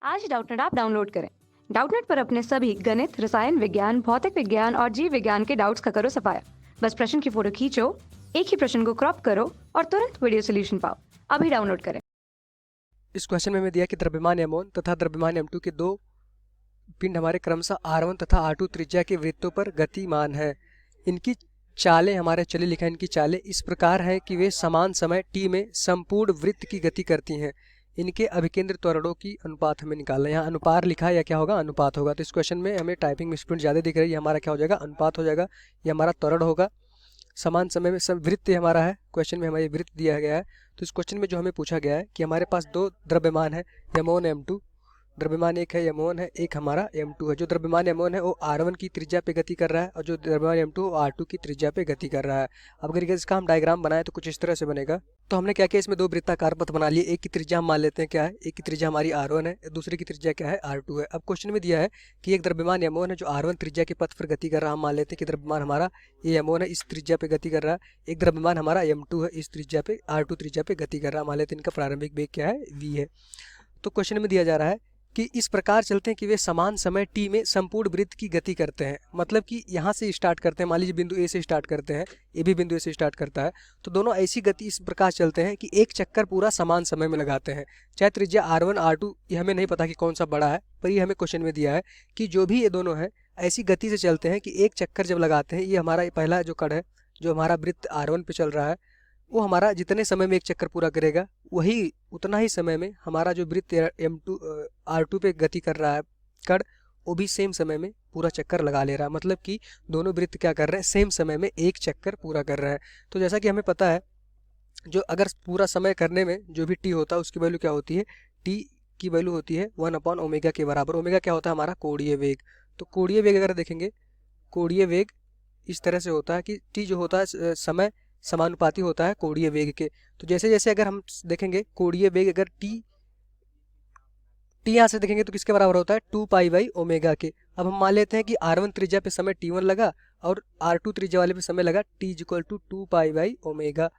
आज Doubtnut app download करें। Doubtnut पर अपने सभी गणित, रसायन विज्ञान, भौतिक विज्ञान और जीव विज्ञान के डाउट्स का करो सफाया। बस प्रश्न की फोटो खींचो, एक ही प्रश्न को क्रॉप करो और तुरंत वीडियो सोल्यूशन पाओ। अभी डाउनलोड करें। इस क्वेश्चन में हमें दिया कि द्रव्यमान m1 तथा द्रव्यमान m2 के दो पिंड हमारे क्रमशः r1 तथा r2 त्रिज्या के वृत्तों पर गतिमान है। इनकी चालें हमारे चलिए लिखा है, इनकी चालें इस प्रकार हैं कि वे समान समय t में संपूर्ण वृत्त की गति करती हैं। इनके अभिकेंद्र त्वरणों की अनुपात हमें निकालना है। यहाँ अनुपात लिखा है या क्या होगा, अनुपात होगा। तो इस क्वेश्चन में हमें टाइपिंग में स्पीड ज़्यादा दिख रही है, हमारा क्या हो जाएगा, अनुपात हो जाएगा। ये हमारा त्वरण होगा। समान समय में सब वृत्त हमारा है, क्वेश्चन में हमारे वृत्त दिया गया है। तो इस क्वेश्चन में जो हमें पूछा गया है कि हमारे पास दो द्रव्यमान है m1 m2, द्रव्यमान एक है m1 है, एक हमारा m2 है। जो द्रव्यमान m1 है वो r1 की त्रिज्या पे गति कर रहा है और जो द्रव्यमान m2 वो r2 की त्रिज्या पे गति कर रहा है। अब अगर इसका हम डायग्राम बनाए तो कुछ इस तरह से बनेगा। तो हमने क्या किया, इसमें दो वृत्ताकार पथ बना लिए। एक की त्रिज्या हम मान लेते हैं क्या है, एक की त्रिज्या हमारी r1 है, दूसरे की त्रिज्या क्या है, r2 है। अब क्वेश्चन में दिया है कि एक द्रव्यमान m1 है जो r1 त्रिज्या के पथ पर गति कर रहा है। हम मान लेते हैं कि द्रव्यमान हमारा ये m1 है, इस त्रिज्या पे गति कर रहा है। एक द्रव्यमान हमारा m2 है, इस त्रिज्या पे r2 त्रिज्या पे गति कर रहा है। मान लेते हैं इनका प्रारंभिक वेग क्या है, v है। तो क्वेश्चन में दिया जा रहा है कि इस प्रकार चलते हैं कि वे समान समय t में संपूर्ण वृत्त की गति करते हैं। मतलब कि यहाँ से स्टार्ट करते हैं, मान लीजिए बिंदु A से स्टार्ट करते हैं, ए भी बिंदु A से स्टार्ट करता है, तो दोनों ऐसी गति इस प्रकार चलते हैं कि एक चक्कर पूरा समान समय में लगाते हैं। चाहे त्रिज्या r1 r2, ये हमें नहीं पता कि कौन सा बड़ा है, पर ये हमें क्वेश्चन में दिया है कि जो भी ये दोनों है ऐसी गति से चलते हैं कि एक चक्कर जब लगाते हैं, ये हमारा पहला जो कण है जो हमारा वृत्त r1 पे चल रहा है, वो हमारा जितने समय में एक चक्कर पूरा करेगा वही उतना ही समय में हमारा जो वृत्त m2 r2 पे गति कर रहा है कण, वो भी सेम समय में पूरा चक्कर लगा ले रहा है। मतलब कि दोनों वृत्त क्या कर रहे हैं, सेम समय में एक चक्कर पूरा कर रहे हैं। तो जैसा कि हमें पता है, जो अगर पूरा समय करने में जो भी t होता है उसकी वैल्यू क्या होती है, t की वैल्यू होती है 1/ओमेगा के बराबर। ओमेगा क्या होता है, हमारा कोणीय वेग। तो कोणीय वेग अगर देखेंगे, कोणीय वेग इस तरह से होता है कि t जो होता है समय समानुपाती होता है कोणीय वेग के। तो जैसे जैसे अगर हम देखेंगे कोणीय वेग अगर t यहाँ से देखेंगे तो किसके बराबर होता है, 2π/ओमेगा के। अब हम मान लेते हैं कि r1 त्रिज्या पे समय t1 लगा और r2 त्रिज्या वाले पे समय लगा t = 2π/ओमेगा।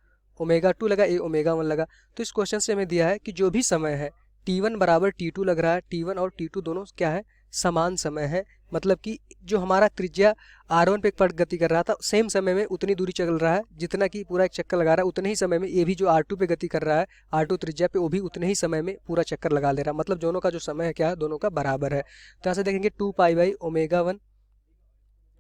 ओमेगा 2 लगा, ये ओमेगा 1 लगा। तो इस क्वेश्चन से हमें दिया है कि जो भी समय है t1 बराबर t2 लग रहा है, t1 और t2 दोनों क्या है, समान समय है। मतलब कि जो हमारा त्रिज्या r1 पे पर गति कर रहा था सेम समय में उतनी दूरी चल रहा है, जितना कि पूरा एक चक्कर लगा रहा है उतने ही समय में ये भी जो r2 पे गति कर रहा है, r2 त्रिज्या पे, वो भी उतने ही समय में पूरा चक्कर लगा ले रहा है। मतलब दोनों का जो समय है क्या है, दोनों का बराबर है। तो यहाँ से देखेंगे 2π/ओमेगा 1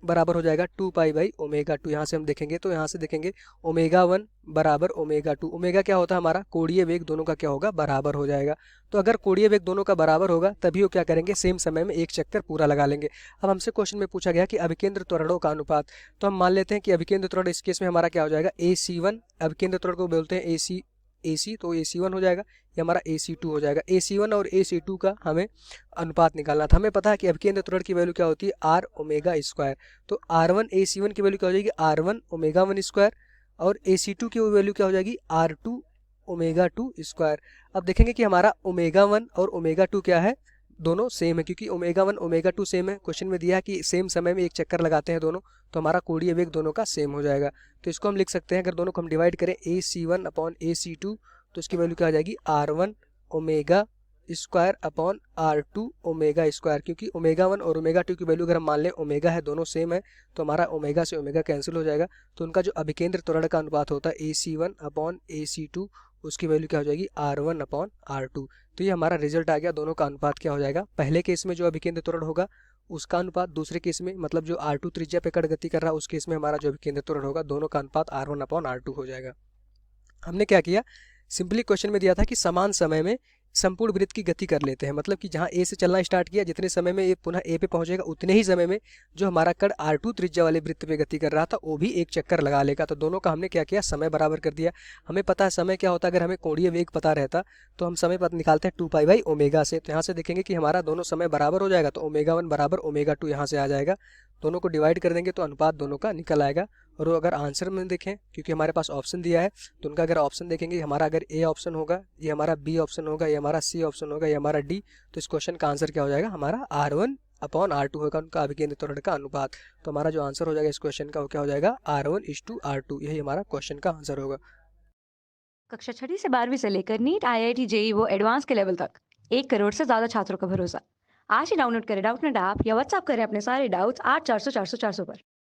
बराबर हो जाएगा 2π/ओमेगा 2। यहाँ से हम देखेंगे तो यहाँ से देखेंगे ओमेगा 1 बराबर ओमेगा 2। ओमेगा क्या होता है हमारा, कोणीय वेग, दोनों का क्या होगा, बराबर हो जाएगा। तो अगर कोणीय वेग दोनों का बराबर होगा तभी वो क्या करेंगे, सेम समय में एक चक्कर पूरा लगा लेंगे। अब हमसे क्वेश्चन में पूछा गया कि अभिकेंद्र त्वरणों का अनुपात। तो हम मान लेते हैं कि अभिकेंद्र त्वरण इस केस में हमारा क्या हो जाएगा, AC1। अभिकेंद्र त्वरण को बोलते हैं AC, तो AC1 हो जाएगा, ये हमारा AC2 हो जाएगा। AC1 और AC2 का हमें अनुपात निकालना था। हमें पता है कि अभिकेंद्र त्वरण की वैल्यू क्या होती है, r ओमेगा स्क्वायर। तो r1 AC1 की वैल्यू क्या हो जाएगी, r1 ओमेगा 1 स्क्वायर, और AC2 की वैल्यू क्या हो जाएगी, r2 ओमेगा 2 स्क्वायर। अब देखेंगे कि हमारा ओमेगा 1 और ओमेगा 2 क्या है, दोनों सेम है, क्योंकि ओमेगा 1 ओमेगा 2 सेम है। क्वेश्चन में दिया है कि सेम समय में एक चक्कर लगाते हैं दोनों, तो हमारा कोणीय वेग दोनों का सेम हो जाएगा। तो इसको हम लिख सकते हैं, अगर दोनों को हम डिवाइड करें AC1/AC2 तो इसकी वैल्यू क्या आ जाएगी, r1 omega square upon r2 omega square. क्योंकि ओमेगा 1 और ओमेगा 2 की वैल्यू अगर हम मान लें ओमेगा है, दोनों सेम है, तो हमारा ओमेगा से ओमेगा कैंसिल हो जाएगा। तो उनका जो अभिकेंद्र त्वरण का अनुपात होता है AC1/AC2, उसकी वैल्यू क्या हो जाएगी, r1/r2। तो ये हमारा रिजल्ट आ गया। दोनों का अनुपात क्या हो जाएगा, पहले केस में जो अभिकेंद्र त्वरण होगा उसका अनुपात, दूसरे केस में मतलब जो r2 त्रिज्या पे कण गति कर रहा है उस केस में हमारा जो अभिकेंद्र त्वरण होगा, दोनों का अनुपात r1/r2 हो जाएगा। हमने क्या किया, सिंपली क्वेश्चन में दिया था कि समान समय में संपूर्ण वृत्त की गति कर लेते हैं। मतलब कि जहाँ ए से चलना स्टार्ट किया, जितने समय में ये पुनः ए पे पहुंचेगा उतने ही समय में जो हमारा कण r2 त्रिज्या वाले वृत्त पे गति कर रहा था वो भी एक चक्कर लगा लेगा। तो दोनों का हमने क्या किया, समय बराबर कर दिया। हमें पता है समय क्या होता है, अगर हमें कोणीय वेग पता रहता तो हम समय पता निकालते हैं 2π/ओमेगा से। तो यहाँ से देखेंगे कि हमारा दोनों समय बराबर हो जाएगा, तो ओमेगा 1 बराबर ओमेगा 2 यहाँ से आ जाएगा। दोनों को डिवाइड कर देंगे तो अनुपात दोनों का निकल आएगा। और अगर आंसर में देखें, क्योंकि हमारे पास ऑप्शन दिया है, तो उनका अगर ऑप्शन देखेंगे, हमारा अगर ए ऑप्शन होगा, ये हमारा बी ऑप्शन होगा, ये हमारा सी ऑप्शन होगा, ये हमारा डी, तो इस क्वेश्चन का आंसर क्या हो जाएगा, हमारा r1/r2 होगा उनका अभिकेंद्र त्वरण का अनुपात। तो हमारा जो आंसर हो जाएगा इस क्वेश्चन का वो क्या हो जाएगा, r1:r2। यही हमारा क्वेश्चन का आंसर होगा। कक्षा 6ठी से 12वीं से लेकर नीट, IIT, JEE वो एडवांस के लेवल तक 1 करोड़ से ज्यादा छात्रों का भरोसा। आज ही डाउनलोड करें डाउटनेट ऐप या व्हाट्सएप करें अपने सारे डाउट्स 8400 400 400 पर।